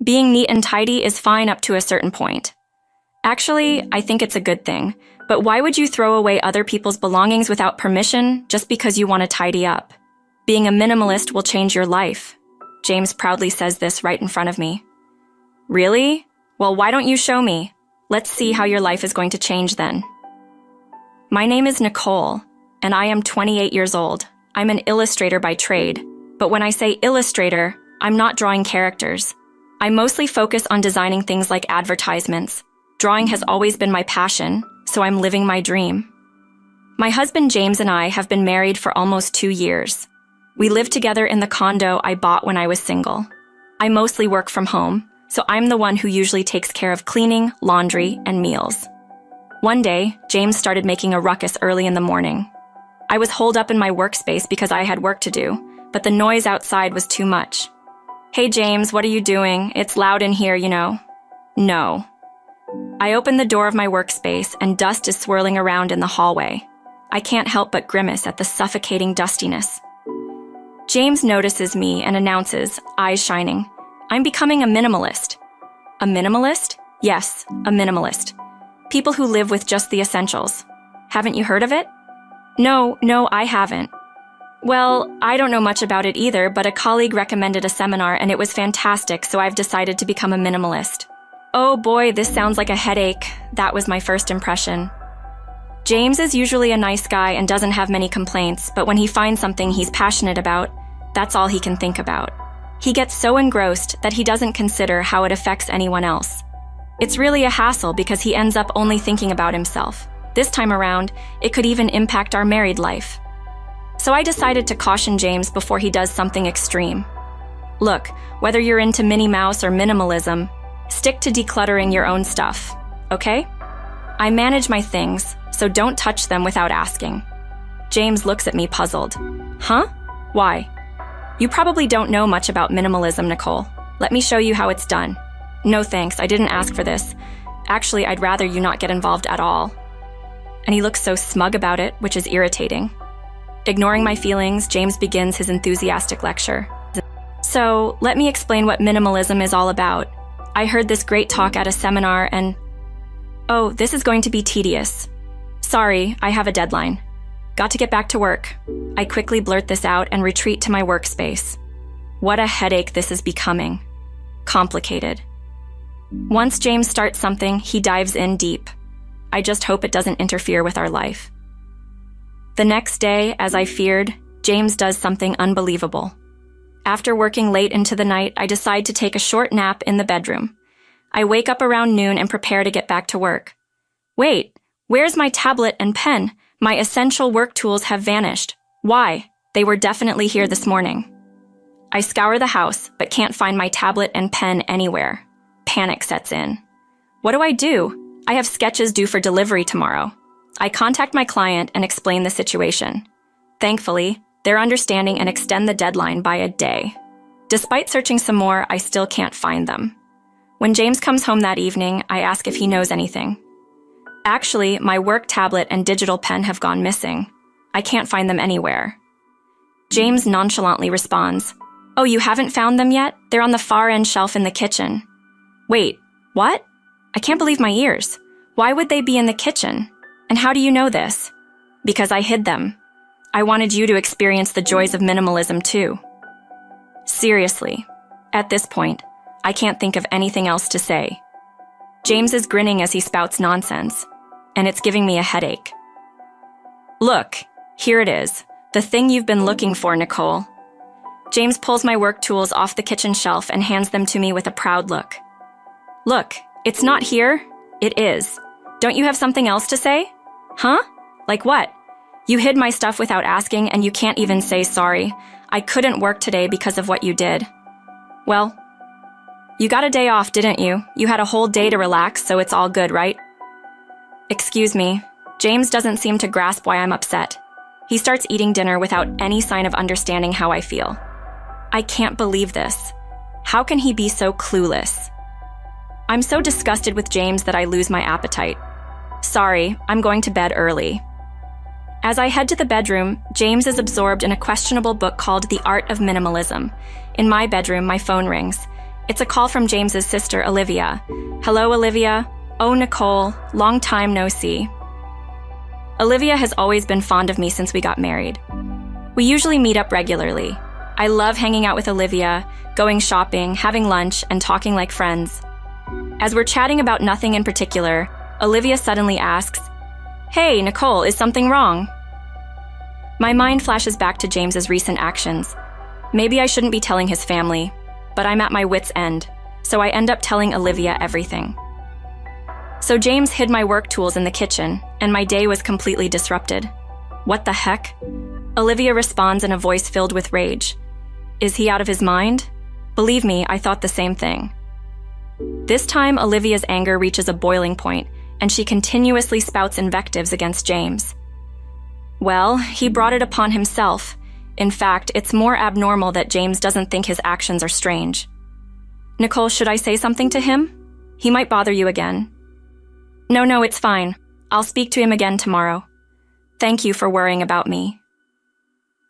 Being neat and tidy is fine up to a certain point. Actually, I think it's a good thing, but why would you throw away other people's belongings without permission just because you want to tidy up? Being a minimalist will change your life. James proudly says this right in front of me. Really? Well, why don't you show me? Let's see how your life is going to change then. My name is Nicole, and I am 28 years old. I'm an illustrator by trade, but when I say illustrator, I'm not drawing characters. I mostly focus on designing things like advertisements. Drawing has always been my passion, so I'm living my dream. My husband James and I have been married for almost 2 years. We live together in the condo I bought when I was single. I mostly work from home, so I'm the one who usually takes care of cleaning, laundry, and meals. One day, James started making a ruckus early in the morning. I was holed up in my workspace because I had work to do, but the noise outside was too much. Hey James, what are you doing? It's loud in here, you know. No. I open the door of my workspace and dust is swirling around in the hallway. I can't help but grimace at the suffocating dustiness. James notices me and announces, eyes shining, I'm becoming a minimalist. A minimalist? Yes, a minimalist. People who live with just the essentials. Haven't you heard of it? No, I haven't. Well, I don't know much about it either, but a colleague recommended a seminar and it was fantastic, so I've decided to become a minimalist. Oh boy, this sounds like a headache. That was my first impression. James is usually a nice guy and doesn't have many complaints, but when he finds something he's passionate about, that's all he can think about. He gets so engrossed that he doesn't consider how it affects anyone else. It's really a hassle because he ends up only thinking about himself. This time around, it could even impact our married life. So I decided to caution James before he does something extreme. Look, whether you're into Minnie Mouse or minimalism, stick to decluttering your own stuff, okay? I manage my things, so don't touch them without asking. James looks at me puzzled. Huh? Why? You probably don't know much about minimalism, Nicole. Let me show you how it's done. No thanks, I didn't ask for this. Actually, I'd rather you not get involved at all. And he looks so smug about it, which is irritating. Ignoring my feelings, James begins his enthusiastic lecture. So, let me explain what minimalism is all about. I heard this great talk at a seminar and... Oh, this is going to be tedious. Sorry, I have a deadline. Got to get back to work. I quickly blurt this out and retreat to my workspace. What a headache this is becoming. Complicated. Once James starts something, he dives in deep. I just hope it doesn't interfere with our life. The next day, as I feared, James does something unbelievable. After working late into the night, I decide to take a short nap in the bedroom. I wake up around noon and prepare to get back to work. Wait, where's my tablet and pen? My essential work tools have vanished. Why? They were definitely here this morning. I scour the house, but can't find my tablet and pen anywhere. Panic sets in. What do? I have sketches due for delivery tomorrow. I contact my client and explain the situation. Thankfully, they're understanding and extend the deadline by a day. Despite searching some more, I still can't find them. When James comes home that evening, I ask if he knows anything. Actually, my work tablet and digital pen have gone missing. I can't find them anywhere. James nonchalantly responds, Oh, you haven't found them yet? They're on the far end shelf in the kitchen. Wait, what? I can't believe my ears. Why would they be in the kitchen? And how do you know this? Because I hid them. I wanted you to experience the joys of minimalism too. Seriously, at this point, I can't think of anything else to say. James is grinning as he spouts nonsense, and it's giving me a headache. Look, here it is, the thing you've been looking for, Nicole. James pulls my work tools off the kitchen shelf and hands them to me with a proud look. Look, it's not here, it is. Don't you have something else to say? Huh? Like what? You hid my stuff without asking and you can't even say sorry. I couldn't work today because of what you did. Well, you got a day off, didn't you? You had a whole day to relax, so it's all good, right? Excuse me. James doesn't seem to grasp why I'm upset. He starts eating dinner without any sign of understanding how I feel. I can't believe this. How can he be so clueless? I'm so disgusted with James that I lose my appetite. Sorry, I'm going to bed early. As I head to the bedroom, James is absorbed in a questionable book called The Art of Minimalism. In my bedroom, my phone rings. It's a call from James's sister, Olivia. Hello, Olivia. Oh, Nicole, long time no see. Olivia has always been fond of me since we got married. We usually meet up regularly. I love hanging out with Olivia, going shopping, having lunch, and talking like friends. As we're chatting about nothing in particular, Olivia suddenly asks, "Hey, Nicole, is something wrong?" My mind flashes back to James's recent actions. Maybe I shouldn't be telling his family, but I'm at my wit's end, so I end up telling Olivia everything. So James hid my work tools in the kitchen, and my day was completely disrupted. What the heck? Olivia responds in a voice filled with rage. Is he out of his mind? Believe me, I thought the same thing. This time, Olivia's anger reaches a boiling point, and she continuously spouts invectives against James. Well, he brought it upon himself. In fact, it's more abnormal that James doesn't think his actions are strange. Nicole, should I say something to him? He might bother you again. No, it's fine. I'll speak to him again tomorrow. Thank you for worrying about me.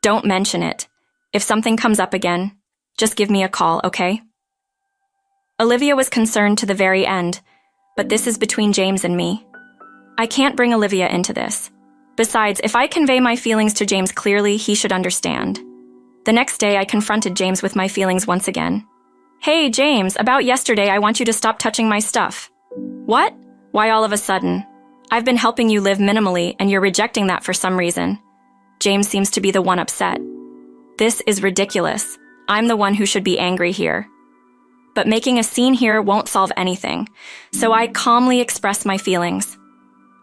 Don't mention it. If something comes up again, just give me a call, okay? Olivia was concerned to the very end, but this is between James and me. I can't bring Olivia into this. Besides, if I convey my feelings to James clearly, he should understand. The next day, I confronted James with my feelings once again. Hey, James, about yesterday, I want you to stop touching my stuff. What? Why all of a sudden? I've been helping you live minimally, and you're rejecting that for some reason. James seems to be the one upset. This is ridiculous. I'm the one who should be angry here. But making a scene here won't solve anything, so I calmly express my feelings.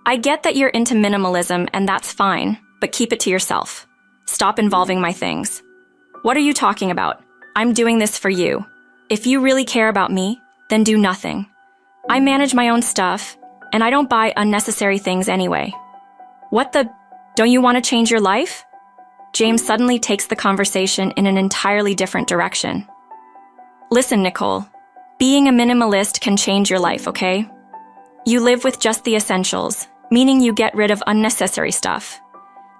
I get that you're into minimalism, and that's fine, but keep it to yourself. Stop involving my things. What are you talking about? I'm doing this for you. If you really care about me, then do nothing. I manage my own stuff, and I don't buy unnecessary things anyway. What the? Don't you want to change your life? James suddenly takes the conversation in an entirely different direction. Listen, Nicole, being a minimalist can change your life, okay? You live with just the essentials, meaning you get rid of unnecessary stuff.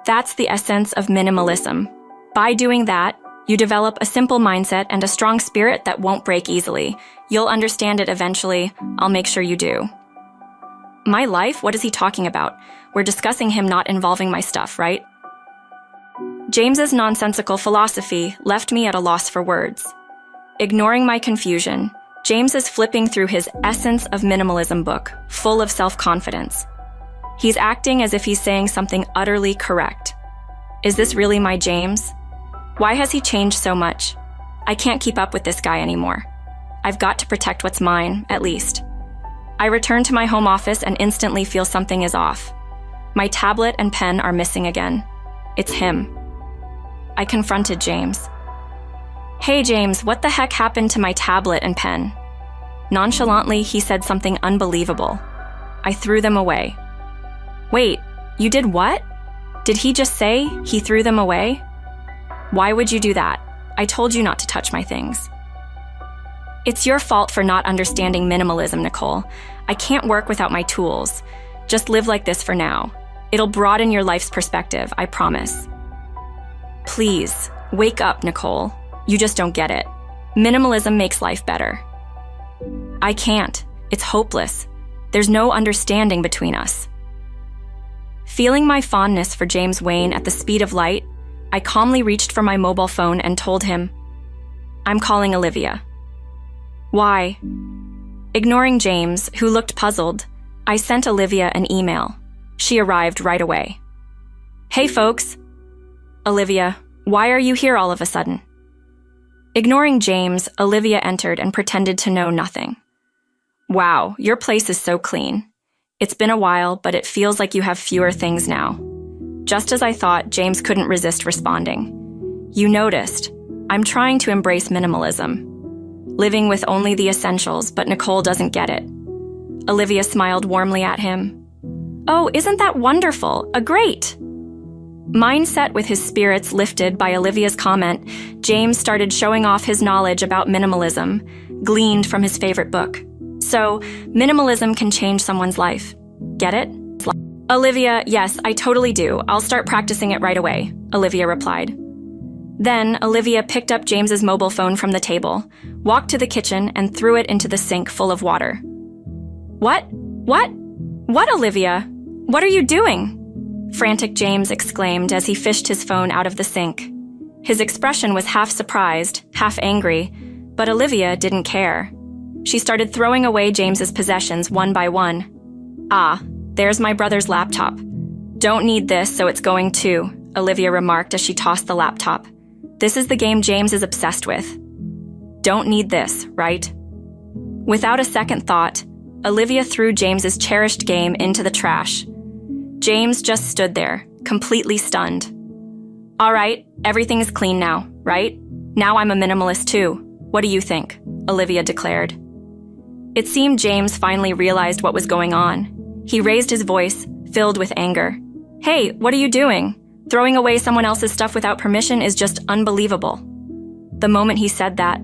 That's the essence of minimalism. By doing that, you develop a simple mindset and a strong spirit that won't break easily. You'll understand it eventually. I'll make sure you do. My life? What is he talking about? We're discussing him not involving my stuff, right? James's nonsensical philosophy left me at a loss for words. Ignoring my confusion, James is flipping through his Essence of Minimalism book, full of self-confidence. He's acting as if he's saying something utterly correct. Is this really my James? Why has he changed so much? I can't keep up with this guy anymore. I've got to protect what's mine, at least. I return to my home office and instantly feel something is off. My tablet and pen are missing again. It's him. I confronted James. Hey James, what the heck happened to my tablet and pen? Nonchalantly, he said something unbelievable. I threw them away. Wait, you did what? Did he just say he threw them away? Why would you do that? I told you not to touch my things. It's your fault for not understanding minimalism, Nicole. I can't work without my tools. Just live like this for now. It'll broaden your life's perspective, I promise. Please, wake up, Nicole. You just don't get it. Minimalism makes life better. I can't. It's hopeless. There's no understanding between us. Feeling my fondness for James wane at the speed of light, I calmly reached for my mobile phone and told him, I'm calling Olivia. Why? Ignoring James, who looked puzzled, I sent Olivia an email. She arrived right away. Hey folks. Olivia, why are you here all of a sudden? Ignoring James, Olivia entered and pretended to know nothing. Wow, your place is so clean. It's been a while, but it feels like you have fewer things now. Just as I thought, James couldn't resist responding. You noticed. I'm trying to embrace minimalism. Living with only the essentials, but Nicole doesn't get it. Olivia smiled warmly at him. Oh, isn't that wonderful? A great! Mindset with his spirits lifted by Olivia's comment, James started showing off his knowledge about minimalism, gleaned from his favorite book. So, minimalism can change someone's life. Get it? Olivia, yes, I totally do. I'll start practicing it right away, Olivia replied. Then, Olivia picked up James's mobile phone from the table, walked to the kitchen, and threw it into the sink full of water. What, Olivia? What are you doing? Frantic James exclaimed as he fished his phone out of the sink. His expression was half surprised, half angry, but Olivia didn't care. She started throwing away James's possessions one by one. "Ah, there's my brother's laptop. Don't need this, so it's going too," Olivia remarked as she tossed the laptop. "This is the game James is obsessed with. Don't need this, right?" Without a second thought, Olivia threw James's cherished game into the trash. James just stood there, completely stunned. "All right, everything's clean now, right? Now I'm a minimalist too. What do you think?" Olivia declared. It seemed James finally realized what was going on. He raised his voice, filled with anger. "Hey, what are you doing? Throwing away someone else's stuff without permission is just unbelievable." The moment he said that,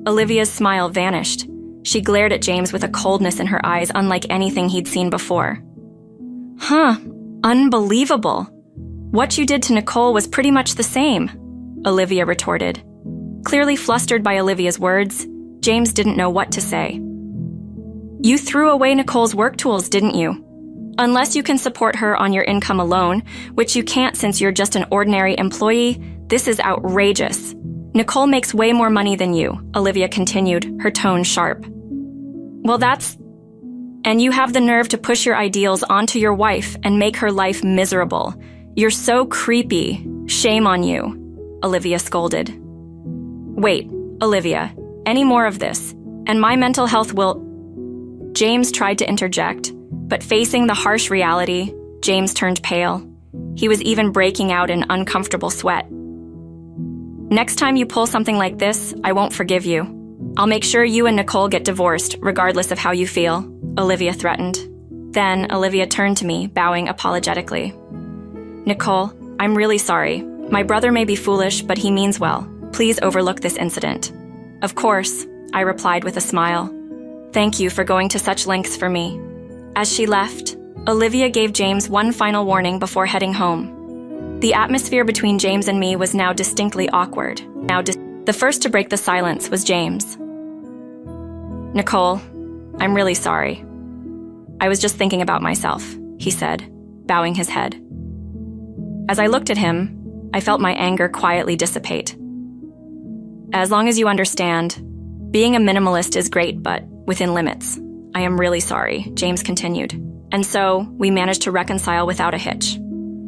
Olivia's smile vanished. She glared at James with a coldness in her eyes unlike anything he'd seen before. "Huh, unbelievable. What you did to Nicole was pretty much the same," Olivia retorted. Clearly flustered by Olivia's words, James didn't know what to say. "You threw away Nicole's work tools, didn't you? Unless you can support her on your income alone, which you can't since you're just an ordinary employee, this is outrageous. Nicole makes way more money than you," Olivia continued, her tone sharp. "Well, and you have the nerve to push your ideals onto your wife and make her life miserable. You're so creepy. Shame on you," Olivia scolded. "Wait, Olivia, any more of this, and my mental health will..." James tried to interject, but facing the harsh reality, James turned pale. He was even breaking out in uncomfortable sweat. "Next time you pull something like this, I won't forgive you. I'll make sure you and Nicole get divorced, regardless of how you feel," Olivia threatened. Then Olivia turned to me, bowing apologetically. "Nicole, I'm really sorry. My brother may be foolish, but he means well. Please overlook this incident." "Of course," I replied with a smile. "Thank you for going to such lengths for me." As she left, Olivia gave James one final warning before heading home. The atmosphere between James and me was now distinctly awkward. The first to break the silence was James. "Nicole, I'm really sorry. I was just thinking about myself," he said, bowing his head. As I looked at him, I felt my anger quietly dissipate. "As long as you understand, being a minimalist is great, but within limits. I am really sorry," James continued. And so, we managed to reconcile without a hitch.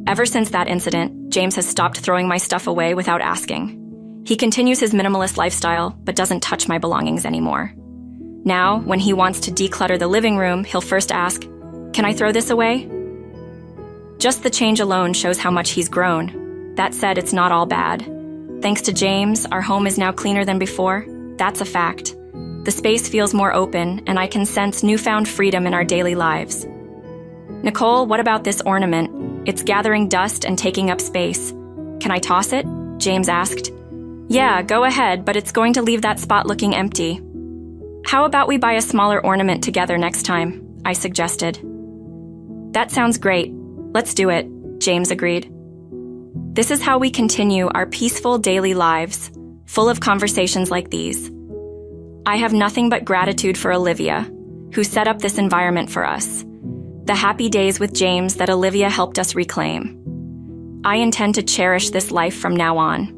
Ever since that incident, James has stopped throwing my stuff away without asking. He continues his minimalist lifestyle, but doesn't touch my belongings anymore. Now, when he wants to declutter the living room, he'll first ask, "Can I throw this away?" Just the change alone shows how much he's grown. That said, it's not all bad. Thanks to James, our home is now cleaner than before. That's a fact. The space feels more open, and I can sense newfound freedom in our daily lives. "Nicole, what about this ornament? It's gathering dust and taking up space. Can I toss it?" James asked. "Yeah, go ahead, but it's going to leave that spot looking empty." "How about we buy a smaller ornament together next time?" I suggested. "That sounds great. Let's do it," James agreed. This is how we continue our peaceful daily lives, full of conversations like these. I have nothing but gratitude for Olivia, who set up this environment for us. The happy days with James that Olivia helped us reclaim. I intend to cherish this life from now on.